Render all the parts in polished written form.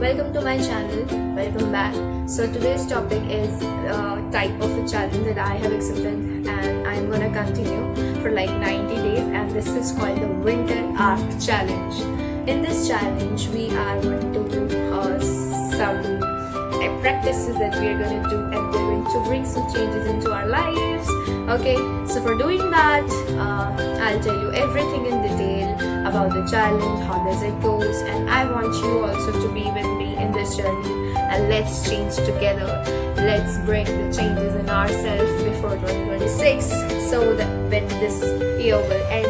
welcome to my channel. Welcome back. So today's topic is type of a challenge that I have accepted, and I'm gonna continue for like 90 days, and this is called the Winter Arc Challenge. In this challenge, we are going to do some practices that we are going to do, and we're going to bring some changes into our lives. Okay, so for doing that, I'll tell you everything in detail about the challenge, how does it goes, and I want you also to be with me in this journey, and let's change together. Let's bring the changes in ourselves before 2026, so that when this year will end,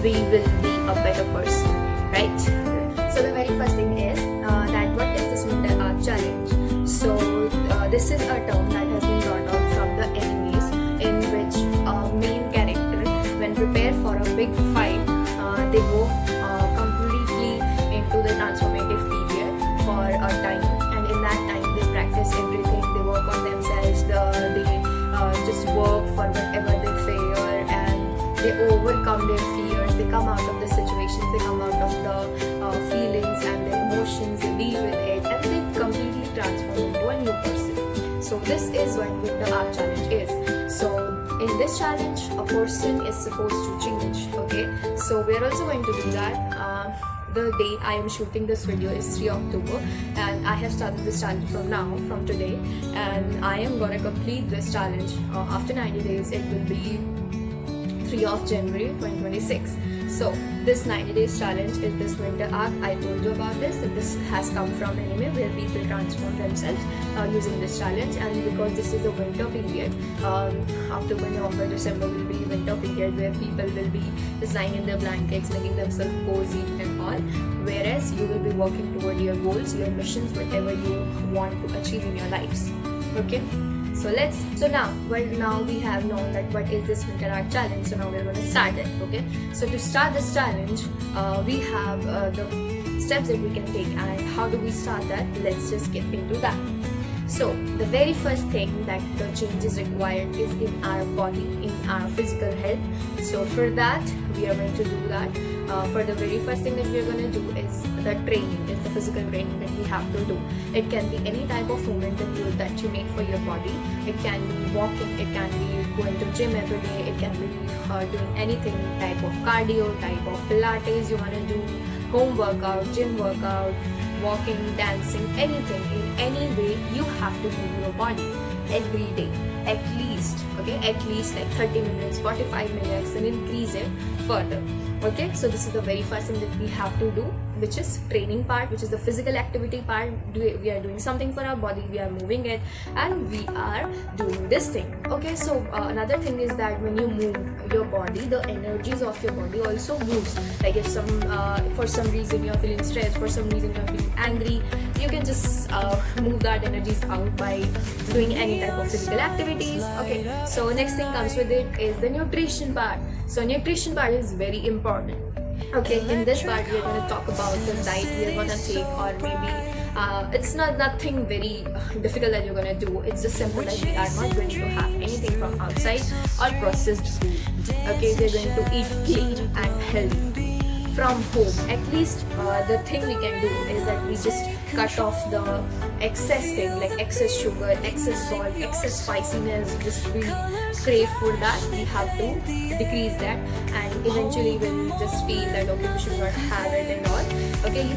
we will be a better person, right? So the very first thing is that what is this Winter Arc Challenge? So this is a term that has been brought out from the animes, in which a main character, when prepare for a big fight, they go completely into the transformative period for a time, and in that time they practice everything. They work on themselves. They just work for whatever they fear, and they overcome their fears. They come out of the situations. They come out of the feelings and their emotions. They deal with it, and they completely transform into a new person. So this is what Winter Arc Challenge is. So in this challenge, a person is supposed to change. Okay, so we are also going to do that. The day I am shooting this video is 3 October, and I have started this challenge from today, and I am gonna complete this challenge after 90 days. It will be 3 of January 2026. So this 90 days challenge is this Winter Arc. I told you about this, that this has come from anime where people transform themselves using this challenge, and because this is a winter period, October, November, December will be winter period where people will be just lying in their blankets, making themselves cozy and all, whereas you will be working toward your goals, your missions, whatever you want to achieve in your lives. Okay, so now we have known that what is this Winter Arc Challenge. So now we're going to start it. Okay, so to start this challenge, we have the steps that we can take, and how do we start that? Let's just get into that. So the very first thing that the change is required is in our body, in our physical health. So for that, we are going to do that. For the very first thing that we are going to do is the training, is the physical training that we have to do. It can be any type of movement that you make for your body. It can be walking, it can be going to gym every day, it can be doing anything, type of cardio, type of Pilates you want to do, home workout, gym workout, walking, dancing, anything. In any way, you have to move your body every day, at least like 30 minutes, 45 minutes, and increase it further. Okay, so this is the very first thing that we have to do, which is training part, which is the physical activity part. We are doing something for our body, we are moving it, and we are doing this thing. Okay, so another thing is that when you move your body, the energies of your body also moves. Like if for some reason you are feeling stressed, for some reason you are feeling angry, you can just move that energies out by doing any type of physical activities. Okay, so next thing comes with it is the nutrition part. So nutrition part is very important. Okay, in this part we are going to talk about the diet we are going to take, or maybe it's nothing very difficult that you're going to do. It's just simple that we are not going to have anything from outside or processed food. Okay, we're going to eat clean and healthy from home. At least the thing we can do is that we just cut off the excess thing, like excess sugar, excess salt, excess spiciness. Just we crave for that, we have to decrease that, and eventually we'll just feel that okay, we should not have it and all. Okay,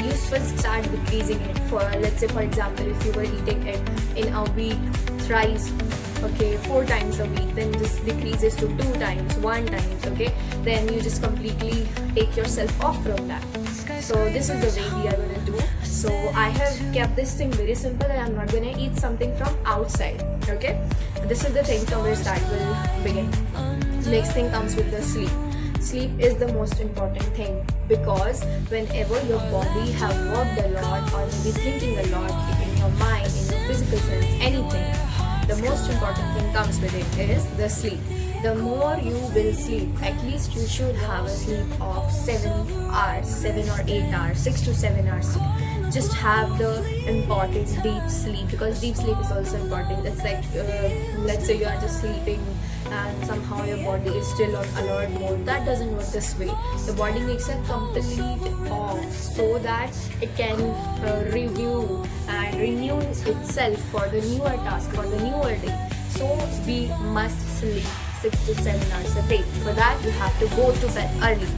you first start decreasing it. For let's say, for example, if you were eating it in a week thrice, okay, 4 times a week, then just decreases to 2 times, 1 times. Okay, then you just completely take yourself off from that. So this is the way we are going to do. So I have kept this thing very simple, and I'm not going to eat something from outside. Okay, this is the thing from where start will begin. Next thing comes with the sleep. Sleep is the most important thing, because whenever your body have worked a lot, or maybe thinking a lot in your mind, in your physical sense, anything, the most important thing comes with it is the sleep. the more you will sleep. At least you should have a sleep of 7 hours, 7 or 8 hours, 6 to 7 hours. Just have the important deep sleep, because deep sleep is also important. It's like let's say you are just sleeping and somehow your body is still on alert mode. That doesn't work this way. The body makes a complete off so that it can review and renew itself for the newer task, for the newer day. So we must sleep 6 to 7 hours a day. For that you have to go to bed early.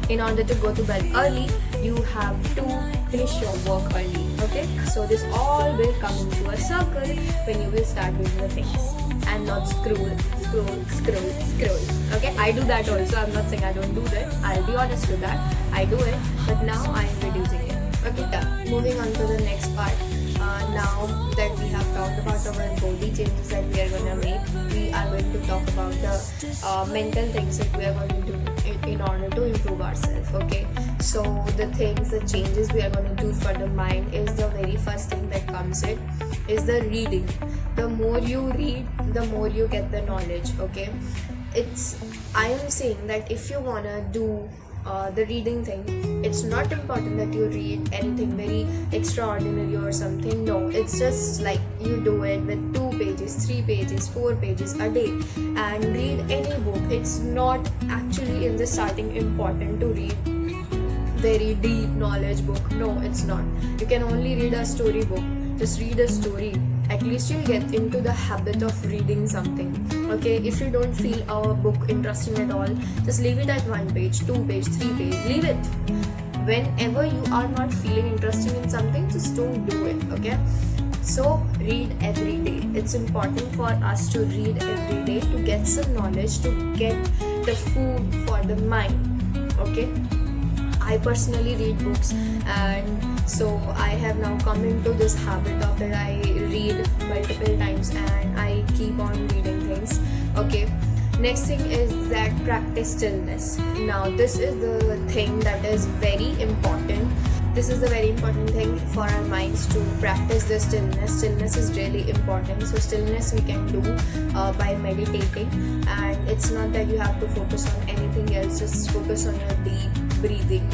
In order to go to bed early, you have to finish your work early. Okay, so this all will come into a circle when you will start doing the things and not scroll. Okay, I do that also. I'm not saying I don't do that. I'll be honest with that. I do it, but now I'm reducing it. Okay, done. Moving on to the next part. Now that we have talked about our body changes that we are gonna make, we are going to talk about the mental things that we are going to do in order to improve ourselves. Okay, so the things, the changes we are going to do for the mind is the very first thing that comes in is the reading. The more you read, the more you get the knowledge. Okay, I am saying that if you wanna do the reading thing, it's not important that you read anything very extraordinary or something. No, it's just like you do it with 2 pages, 3 pages, 4 pages a day, and read any book. It's not actually in the starting important to read very deep knowledge book. No, it's not. You can only read a story book. Just read a story. At least you'll get into the habit of reading something. Okay, if you don't feel a book interesting at all, just leave it at 1 page, 2 page, 3 page. Leave it. Whenever you are not feeling interesting in something, just don't do it. Okay, so read every day. It's important for us to read every day to get some knowledge, to get the food for the mind. Okay, I personally read books, and so I have now come into this habit of that I read multiple times and I keep on reading things. Okay, next thing is that practice stillness. Now this is the thing that is very important. This is the very important thing for our minds, to practice the stillness. Stillness is really important. So stillness we can do by meditating, and it's not that you have to focus on anything else. Just focus on your deep breathing,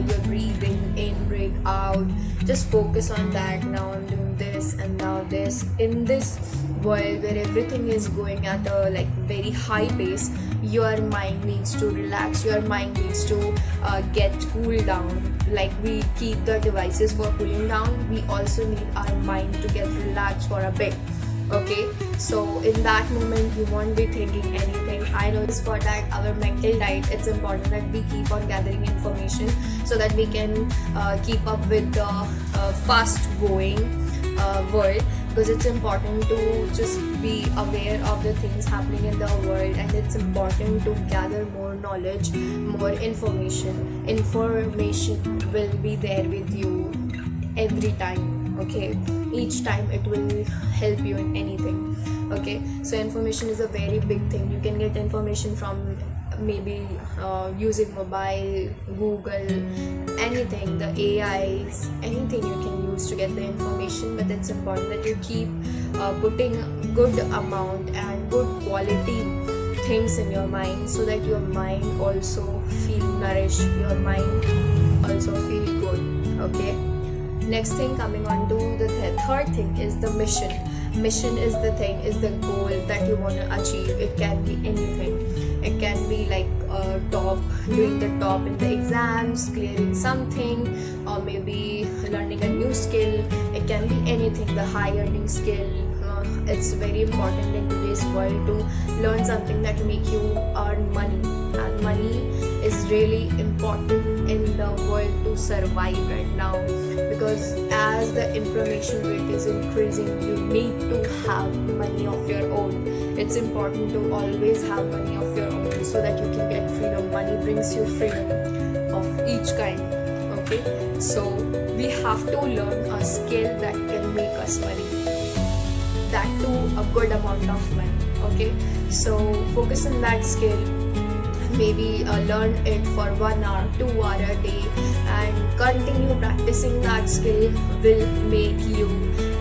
your breathing in, breathe out. Just focus on that. Now I'm doing this and now this. In this world where everything is going at a like very high pace, your mind needs to relax. Your mind needs to get cooled down. Like we keep the devices for cooling down, we also need our mind to get relaxed for a bit. Okay, so in that moment you won't be thinking anything. I know it's for that our mental diet, it's important that we keep on gathering information so that we can keep up with the fast going world, because it's important to just be aware of the things happening in the world, and it's important to gather more knowledge, more information. Information will be there with you every time. Okay, each time it will help you in anything. Okay, so information is a very big thing. You can get information from maybe using mobile, Google, anything, the AIs, anything you can use to get the information. But it's important that you keep putting good amount and good quality things in your mind, so that your mind also feel nourished, your mind also feel good. Okay, next thing, coming on to the third thing is the mission. Mission is the thing, is the goal that you want to achieve. It can be anything. It can be like doing the top in the exams, clearing something, or maybe learning a new skill. It can be anything, the high earning skill. It's very important in today's world to learn something that make you earn money, and money is really important in the world to survive right now, because as the information rate is increasing, you need to have money of your own. It's important to always have money of your own so that you can get freedom. Money brings you freedom of each kind. Okay, so we have to learn a skill that can make us money, that too a good amount of money. Okay, so focus on that skill. Maybe learn it for 1 hour, 2 hours a day, and continue practicing that skill will make you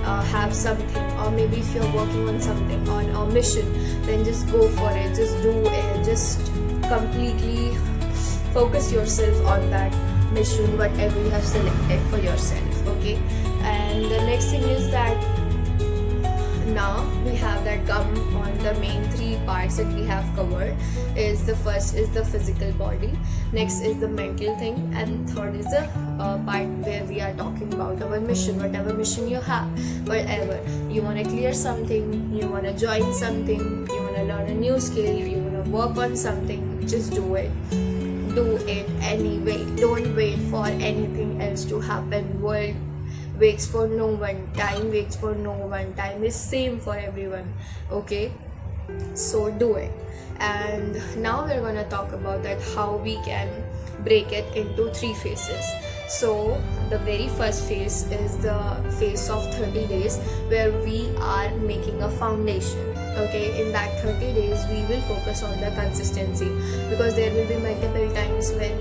have something, or maybe if you're working on something, on a mission, then just go for it, just do it, just completely focus yourself on that mission, whatever you have selected for yourself. Okay, and the next thing is that now we have that come on the main three parts that we have covered. Is the first is the physical body, next is the mental thing, and third is the part where we are talking about our mission. Whatever mission you have, whatever you want to clear something, you want to join something, you want to learn a new skill, you want to work on something, just do it. Do it anyway. Don't wait for anything else to happen. World waits for no one, time waits for no one, time is same for everyone. Okay, so do it. And now we're gonna talk about that how we can break it into 3 phases. So the very first phase is the phase of 30 days, where we are making a foundation. Okay, in that 30 days we will focus on the consistency, because there will be multiple times when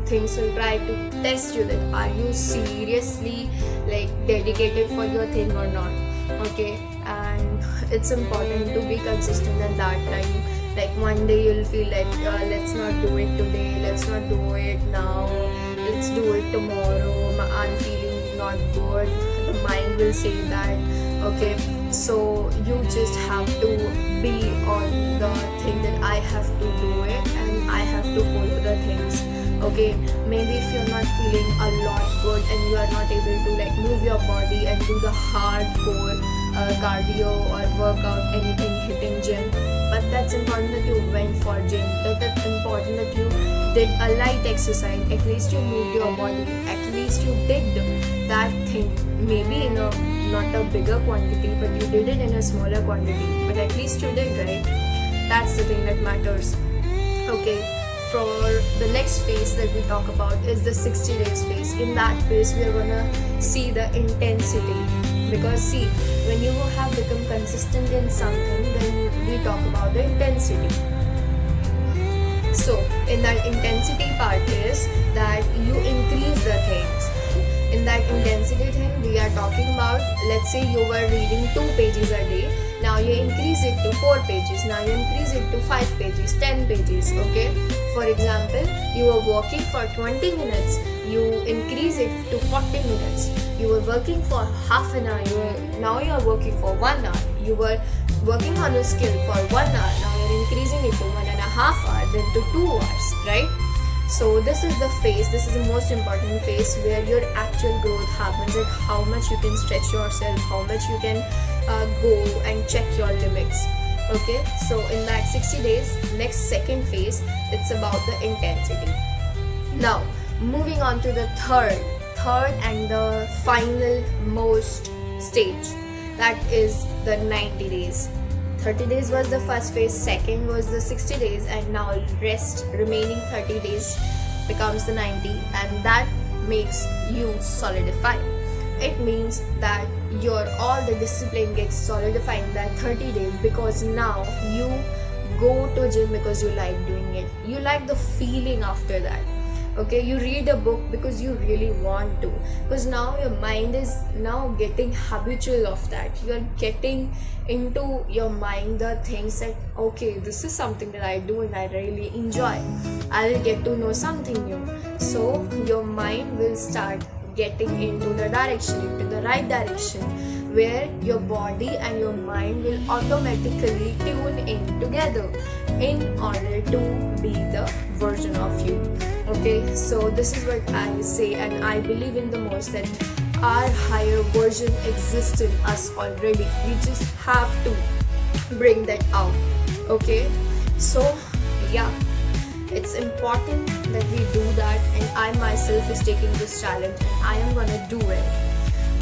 things will try to test you, that are you seriously like dedicated for your thing or not. Okay, and it's important to be consistent at that time. Like one day you'll feel like let's not do it today, let's not do it now, let's do it tomorrow, I'm feeling not good, the mind will say that. Okay, so you just have to be on the thing that I have to do it and I have to follow the things. Okay, maybe if you're not feeling a lot good and you are not able to like move your body and do the hardcore cardio or workout, anything, hitting gym, but that's important that you went for gym, that's important that you did a light exercise, at least you moved your body, at least you did that thing, maybe in a not a bigger quantity, but you did it in a smaller quantity, but at least you did, right? That's the thing that matters. Okay, for the next phase that we talk about is the 60 days phase. In that phase we are gonna see the intensity, because see, when you have become consistent in something, then we talk about the intensity. So in that intensity part is that you increase the things. In that intensity thing we are talking about, let's say you were reading 2 pages a day, now you increase it to 4 pages, now you increase it to 5 pages, 10 pages. Okay, for example, you were working for 20 minutes, you increase it to 40 minutes. You were working for half an hour, now you are working for 1 hour. You were working on a skill for 1 hour, now you are increasing it to 1.5 hours, then to 2 hours, right? So this is the phase, this is the most important phase, where your actual growth happens, at how much you can stretch yourself, how much you can go and check your limits. Okay, so in that 60 days, next second phase, it's about the intensity. Now moving on to the third and the final most stage, that is the 90 days. 30 days was the first phase, second was the 60 days, and now remaining 30 days becomes the 90, and that makes you solidify. It means that your all the discipline gets solidified in that 30 days, because now you go to gym because you like doing it, you like the feeling after that. Okay, you read a book because you really want to, because now your mind is now getting habitual of that. You are getting into your mind the things that, okay, this is something that I do and I really enjoy, I'll get to know something new. So your mind will start getting into the right direction, where your body and your mind will automatically tune in together in order to be the version of you. Okay, so this is what I say, and I believe in the most, that our higher version exists in us already. We just have to bring that out. Okay, so yeah, it's important that we do that, and I myself is taking this challenge and I am gonna do it.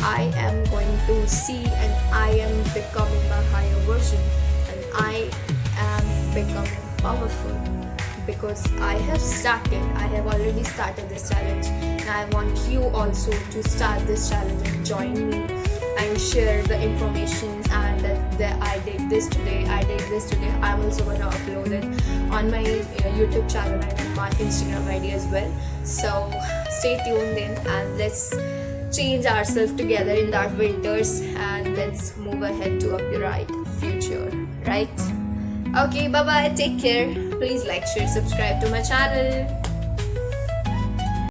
I am going to see, and I am becoming my higher version, and I am becoming powerful, because I have already started this challenge, and I want you also to start this challenge and join me and share the information, and that I did this today, I'm also going to upload it on my YouTube channel and my Instagram ID as well. So stay tuned in, and let's change ourselves together in that winters, and let's move ahead to a bright future, right? Okay, bye bye, take care. Please like, share, subscribe to my channel.